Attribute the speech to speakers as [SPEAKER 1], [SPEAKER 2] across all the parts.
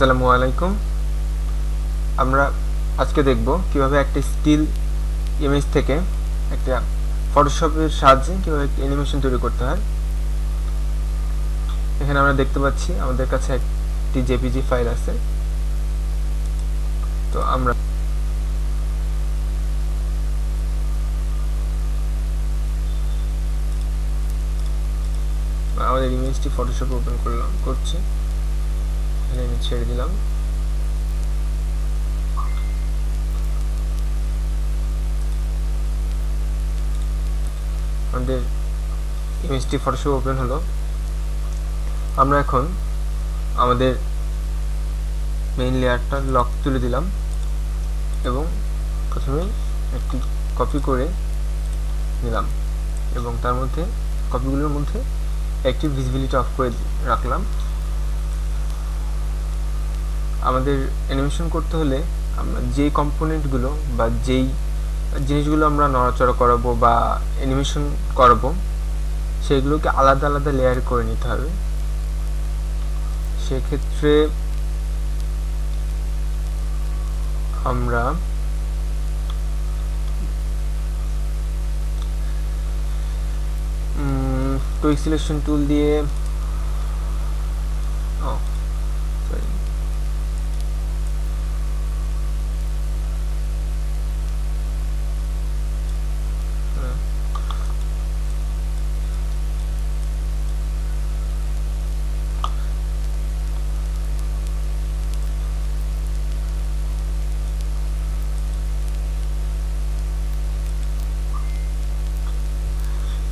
[SPEAKER 1] আসসালামু আলাইকুম। আমরা আজকে দেখব কিভাবে একটা স্টিল ইমেজ থেকে একটা ফটোশপের সাহায্যে কিভাবে একটা অ্যানিমেশন তৈরি করতে হয়। এখানে আমরা দেখতে পাচ্ছি আমাদের কাছে একটি জেপিজি ফাইল আছে। তো আমরা আমাদের ইমেজটি ফটোশপে ওপেন করছি। এখানে আমি ছেড়ে দিলাম। আমাদের ইমেজটি ফটোশপে ওপেন হলো। আমরা এখন আমাদের মেইন লেয়ারটা লক তুলে দিলাম এবং প্রথমে একটি কপি করে নিলাম এবং তার মধ্যে কপিগুলোর মধ্যে একটি ভিজিবিলিটি অফ করে রাখলাম। আমাদের অ্যানিমেশন করতে হলে আমরা যেই কম্পোনেন্টগুলো বা যেই জিনিসগুলো আমরা নড়াচড়া করাবো বা অ্যানিমেশন করাবো সেগুলোকে আলাদা আলাদা লেয়ার করে নিতে হবে। সেক্ষেত্রে আমরা কুইক সিলেকশন টুল দিয়ে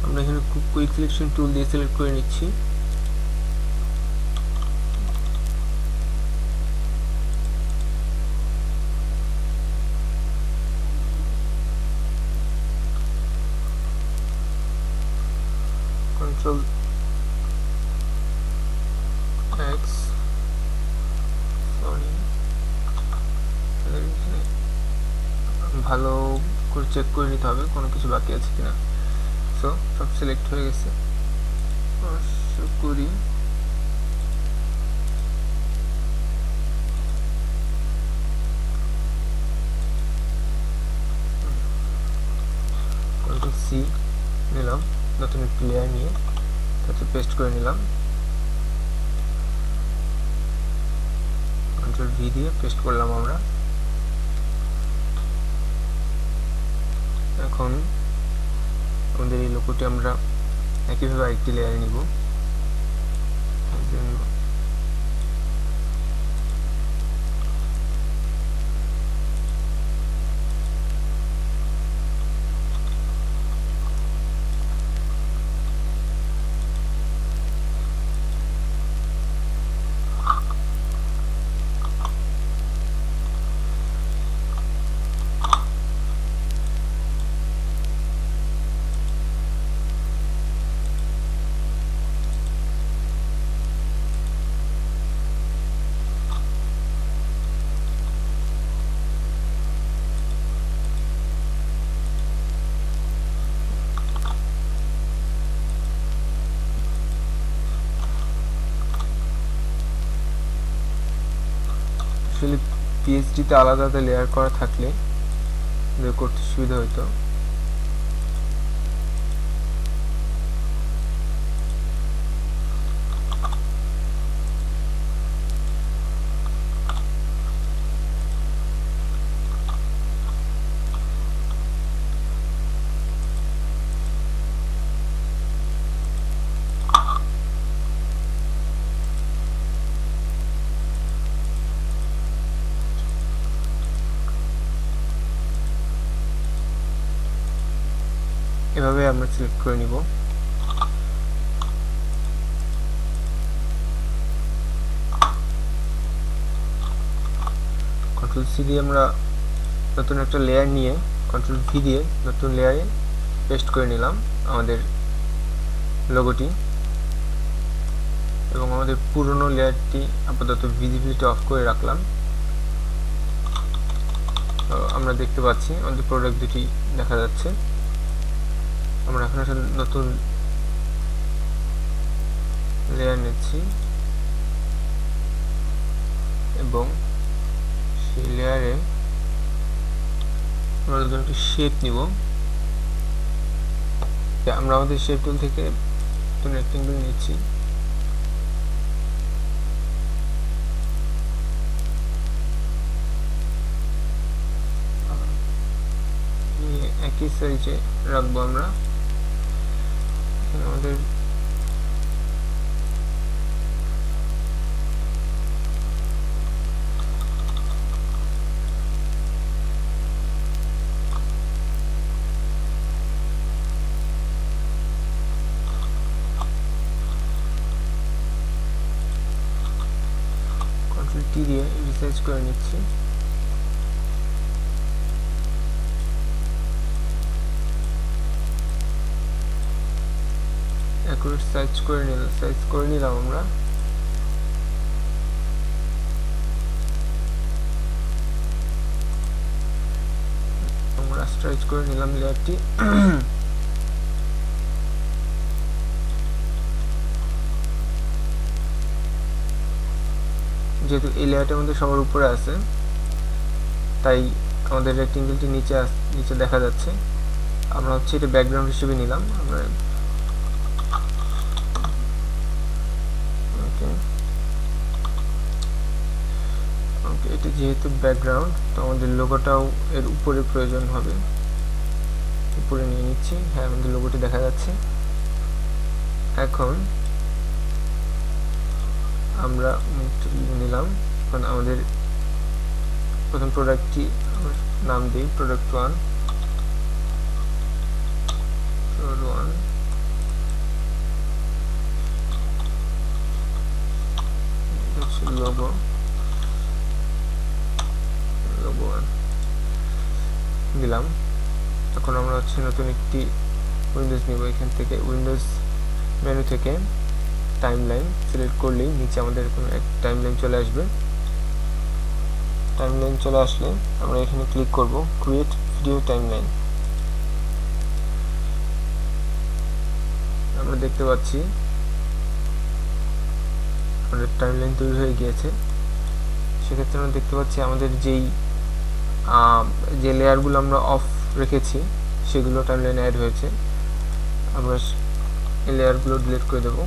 [SPEAKER 1] আমরা এখানে কুইক সিলেকশন টুল দিয়ে সিলেক্ট করে নিচ্ছি। কন্ট্রোল এক্স, সরি, ভালো করে চেক করে নিতে হবে কোনো কিছু বাকি আছে কিনা। সো সব সিলেক্ট হয়ে গেছে। করি কন্ট্রোল সি নিলাম, নতুন একটি লেয়ার নিয়ে তাতে পেস্ট করে নিলাম। কন্ট্রোল ভি দিয়ে পেস্ট করলাম আমরা। এখন আমাদের এই লোগোটি আমরা একইভাবে আরেকটি লেয়ারে নিব। আসলে পিএইচডিতে আলাদা আলাদা লেয়ার করা থাকলে করতে সুবিধা হতো। এভাবে আমরা সিলেক্ট করে নিব। কন্ট্রোল সি দিয়ে আমরা নতুন একটা লেয়ার নিয়ে কন্ট্রোল ভি দিয়ে নতুন লেয়ারে পেস্ট করে নিলাম আমাদের লোগোটি এবং আমাদের পুরনো লেয়ারটি আপাতত ভিজিবিলিটি অফ করে রাখলাম। আমরা দেখতে পাচ্ছি আমাদের প্রোডাক্ট দুটি দেখা যাচ্ছে। আমরা এখন একটা নতুন লেয়ার নিচ্ছি এবং সেই লেয়ারে আমরা একটা শেপ নিব। আমরা আমাদের শেপ টুল থেকে রেক্টেঙ্গেল নিচ্ছি, একই সাইজে রাখবো আমরা। আমাদের কন্ট্রোল টি দিয়ে রিসাইজ করে নিচ্ছি। অ্যাকুরেট সাইজ করে নিলাম আমরা। রাস্টারাইজ করে নিলাম লেয়ারটি। যেহেতু এই লেয়ারটা আমাদের সবার উপরে আছে, তাই আমাদের রেক্টেঙ্গেলটি নিচে দেখা যাচ্ছে। আমরা হচ্ছে এটা ব্যাকগ্রাউন্ড হিসেবে নিলাম আমরা। এটা যেহেতু ব্যাকগ্রাউন্ড, তো আমাদের লোগোটাও এর উপরে প্রয়োজন হবে, উপরে নিয়ে নিচ্ছি। হ্যাঁ, আমাদের লোগোটি দেখা যাচ্ছে। এখন আমরা নিলাম। এখন আমাদের প্রথম প্রোডাক্টটি নাম দিই প্রোডাক্ট 1, লোগো 1 দিলাম। এখন আমরা হচ্ছে নতুন একটি উইন্ডোজ নিব। এখান থেকে উইন্ডোজ মেনু থেকে টাইমলাইন সিলেক্ট করলেই নিচে আমাদের কোনো এক টাইমলাইন চলে আসবে। টাইমলাইন চলে আসলে আমরা এখানে ক্লিক করব ক্রিয়েট ভিডিও টাইমলাইন। আমরা দেখতে পাচ্ছি আমাদের টাইমলাইন তৈরি হয়ে গিয়েছে। সেক্ষেত্রে আমরা দেখতে পাচ্ছি আমাদের যে লেয়ারগুলো আমরা অফ রেখেছি সেগুলো টাইমলাইনে অ্যাড হয়েছে। আমরা এই লেয়ারগুলো ডিলিট করে দেব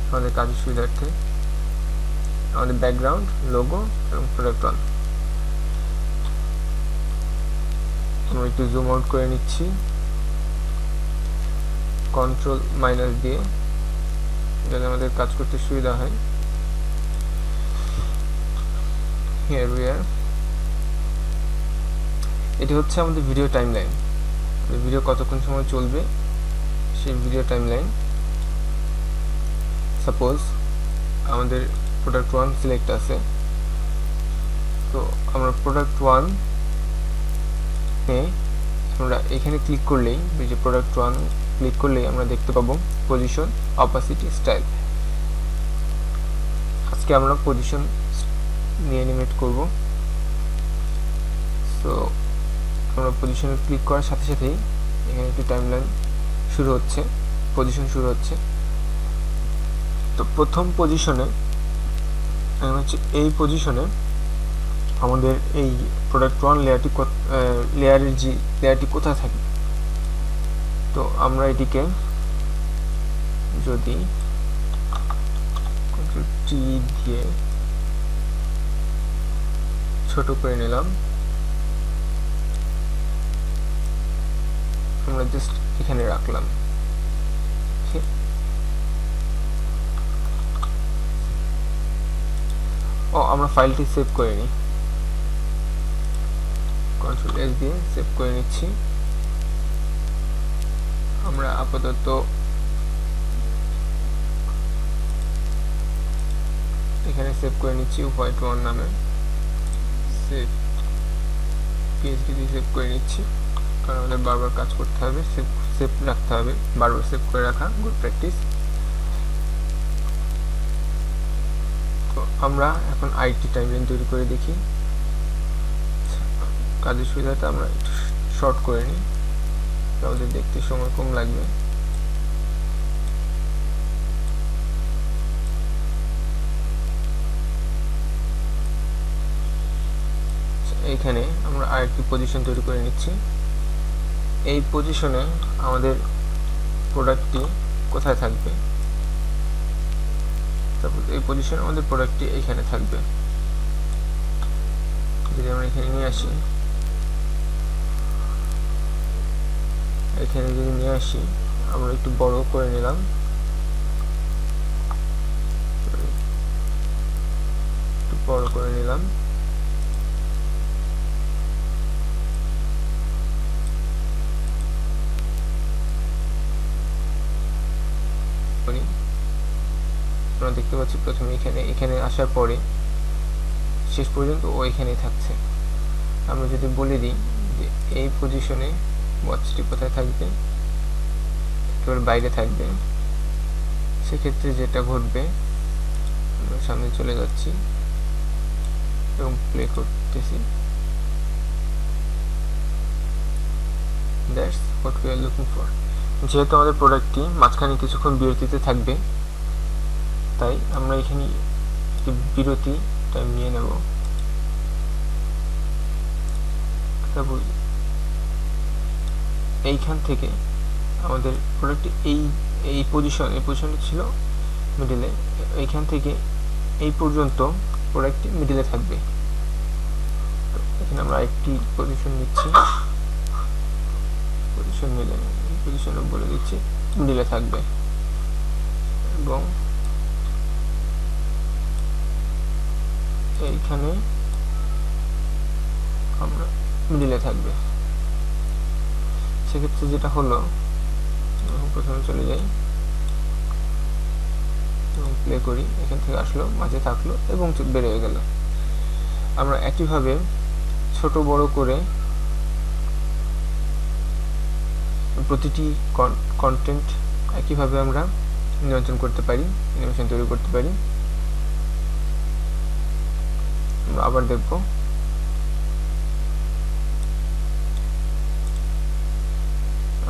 [SPEAKER 1] আমাদের কাজের সুবিধার্থে। আমাদের ব্যাকগ্রাউন্ড, লোগো এবং প্রোডাক্ট 1 আমরা একটু জুম আউট করে নিচ্ছি কন্ট্রোল মাইনাস দিয়ে, যাতে আমাদের কাজ করতে সুবিধা হয়। Here we are. এটি হচ্ছে আমাদের ভিডিও টাইমলাইন। ভিডিও কতক্ষণ সময় চলবে সেই ভিডিও টাইমলাইন। সাপোজ আমাদের প্রোডাক্ট 1 সিলেক্ট আছে, তো আমরা প্রোডাক্ট 1 এ আমরা এখানে ক্লিক করলেই, এই যে প্রোডাক্ট 1 ক্লিক করলেই আমরা দেখতে পাবো পজিশন, অপাসিটি, স্টাইল। আজকে আমরা পজিশন নিয়ে অ্যানিমেট করব। সো আমরা পজিশনে ক্লিক করার সাথে সাথেই এখানে একটি টাইমলাইন শুরু হচ্ছে, পজিশন শুরু হচ্ছে। তো প্রথম পজিশনে হচ্ছে এই পজিশনে আমাদের এই প্রোডাক্ট 1 লেয়ারের যে লেয়ারটি কোথায় থাকে, তো আমরা এটিকে যদি কন্ট্রোল টি দিয়ে ছোট করে নিলাম, আমরা জাস্ট এখানে রাখলাম। আমরা ফাইলটি সেভ করে নিই, কন্ট্রোল এস দিয়ে সেভ করে নিচ্ছি। আমরা আপাতত এখানে সেভ করে নিচ্ছি হোয়াইট 1 নামে, সেভ পিএইচডি দিয়ে সেভ করে নিচ্ছি, কারণ আমাদের বারবার কাজ করতে হবে, সেভ রাখতে হবে, বারবার সেভ করে রাখা গুড প্র্যাকটিস। তো আমরা এখন আইটি টাইমলাইন তৈরি করে দেখি। কাজের সুবিধাটা আমরা একটু শর্ট করে নিই, আমাদের দেখতে সময় কম লাগবে। এইখানে আমরা আরেকটি পজিশন তৈরি করে নিচ্ছি। এই পজিশনে আমাদের প্রোডাক্টটি কোথায় থাকবে, তারপর এই পজিশনে আমাদের প্রোডাক্টটি এইখানে থাকবে। যদি আমরা এখানে নিয়ে আসি, এখানে যদি নিয়ে আসি, আমরা একটু বড় করে নিলাম, একটু বড় করে নিলাম। আমরা দেখতে পাচ্ছি প্রথমে এখানে আসার পরে শেষ পর্যন্ত ও এখানেই থাকছে। আমরা যদি বলে দিই যে এই পজিশনে ওয়াচটি কোথায় থাকবে, একেবারে বাইরে থাকবে, সেক্ষেত্রে যেটা ঘটবে, আমরা সামনে চলে যাচ্ছি এবং প্লে করতেছি। That's what we are looking for. যেহেতু আমাদের প্রোডাক্টটি মাঝখানে কিছুক্ষণ বিরতিতে থাকবে, তাই আমরা এখানে একটি বিরতি টাইম নিয়ে নেব। তারপর এইখান থেকে আমাদের প্রোডাক্টটি এই পজিশনে ছিল মিডিলে, এইখান থেকে এই পর্যন্ত প্রোডাক্টটি মিডিলে থাকবে। তো এখানে আমরা একটি পজিশন নিচ্ছি, পজিশন নিলে এই পজিশনে বলে দিচ্ছি মিডিলে থাকবে, এবং এইখানে আমরা মিডিলে থাকবে। সেক্ষেত্রে যেটা হলো, প্রথমে চলে যাই এবং প্লে করি, এখান থেকে আসলো, মাঝে থাকলো এবং বের হয়ে গেল। আমরা একইভাবে ছোট বড় করে প্রতিটি কন্টেন্ট একইভাবে আমরা নিয়ন্ত্রণ করতে পারি, অ্যানিমেশন তৈরি করতে পারি। আমরা আবার দেখব,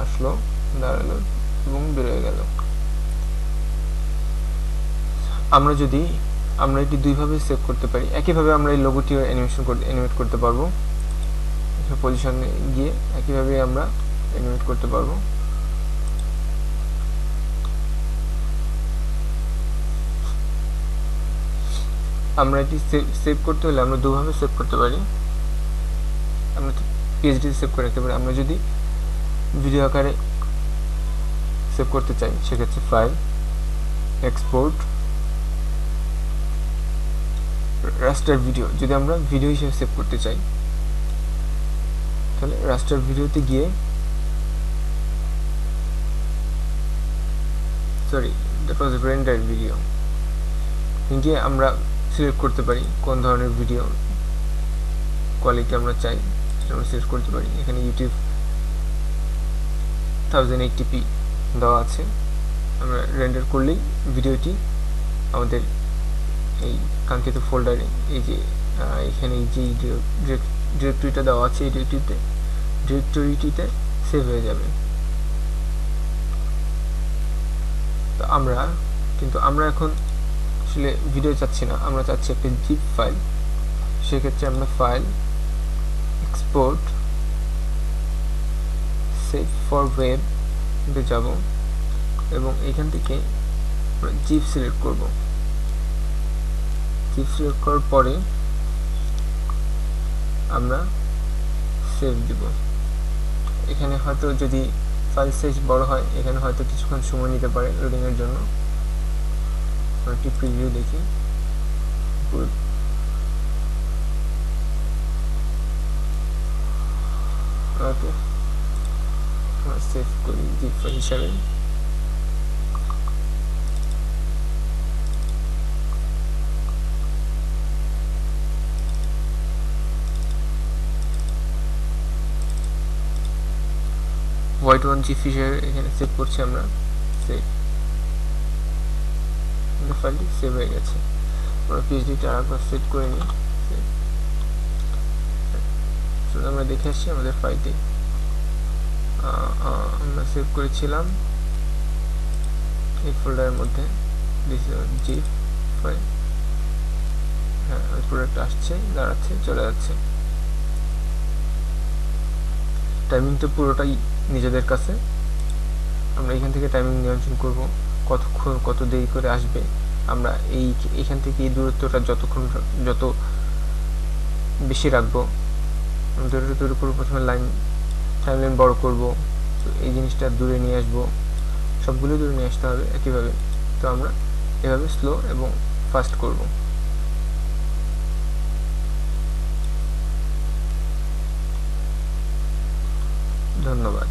[SPEAKER 1] আসলো, দাঁড়ালো এবং বের হয়ে গেল। আমরা এটি দুইভাবে সেভ করতে পারি। একইভাবে আমরা এই লোগোটিও অ্যানিমেট করতে পারবো, পজিশনে গিয়ে একইভাবে আমরা অ্যানিমেট করতে পারবো। আমরা এটি সেভ করতে হলে আমরা দুভাবে সেভ করতে পারি। আমরা পিএইচডি সেভ করে রাখতে পারি। আমরা যদি ভিডিও আকারে সেভ করতে চাই, সেক্ষেত্রে ফাইল, এক্সপোর্ট, রাস্টার ভিডিও। যদি আমরা ভিডিও হিসেবে সেভ করতে চাই, তাহলে রাস্টার ভিডিওতে গিয়ে, দ্যাট ওয়াজ রেন্ডার ভিডিও, গিয়ে আমরা সিলেক্ট করতে পারি কোন ধরনের ভিডিও কোয়ালিটি আমরা চাই, আমরা সিলেক্ট করতে পারি। এখানে ইউটিউব 1080p দেওয়া আছে। আমরা রেন্ডার করলেই ভিডিওটি আমাদের এই কাঙ্ক্ষিত ফোল্ডারে, এই যে এখানে যে ডিরেক্টরিটা দেওয়া আছে, এই ডিরেক্টরিটিতে সেভ হয়ে যাবে। তো আমরা এখন আসলে ভিডিও চাচ্ছি না, আমরা চাচ্ছি একটা জিপ ফাইল। সেক্ষেত্রে আমরা file, export, save for web যাব এবং এখান থেকে আমরা জিপ সিলেক্ট করব। জিপ সিলেক্ট করার পরে আমরা সেভ দিব। এখানে হয়তো যদি ফাইল সাইজ বড় হয়, এখানে হয়তো কিছুক্ষণ সময় নিতে পারে লোডিংয়ের জন্য। একটি প্রিভিউ দেখি। ওকে, সেভ করি জিপ ফাইল হিসাবে। হোয়াইট ওয়ান জিপ হিসেবে এখানে সেভ করছি আমরা। সেভ, ফাইলটি সেভ হয়ে গেছে। আমরা পিএইচডিটা আরেকবার সেট করে নিই। আমরা দেখে আসছি আমাদের ফাইলটি আমরা সেভ করেছিলাম এই ফোল্ডারের মধ্যে। দিস জিপ ফাইল, হ্যাঁ, প্রোডাক্ট আসছে, দাঁড়াচ্ছে, চলে যাচ্ছে। টাইমিংটা পুরোটাই নিজেদের কাছে। আমরা এখান থেকে টাইমিং নিয়ন্ত্রণ করব, কতক্ষণ কত দেরি করে আসবে। আমরা এইখান থেকে এই দূরত্বটা যত বেশি রাখবো, দূরে তৈরি করবো। প্রথমে টাইমলাইন বড় করব, তো এই জিনিসটা দূরে নিয়ে আসবো, সবগুলো দূরে নিয়ে আসতে হবে একইভাবে। তো আমরা এভাবে স্লো এবং ফাস্ট করব। ধন্যবাদ।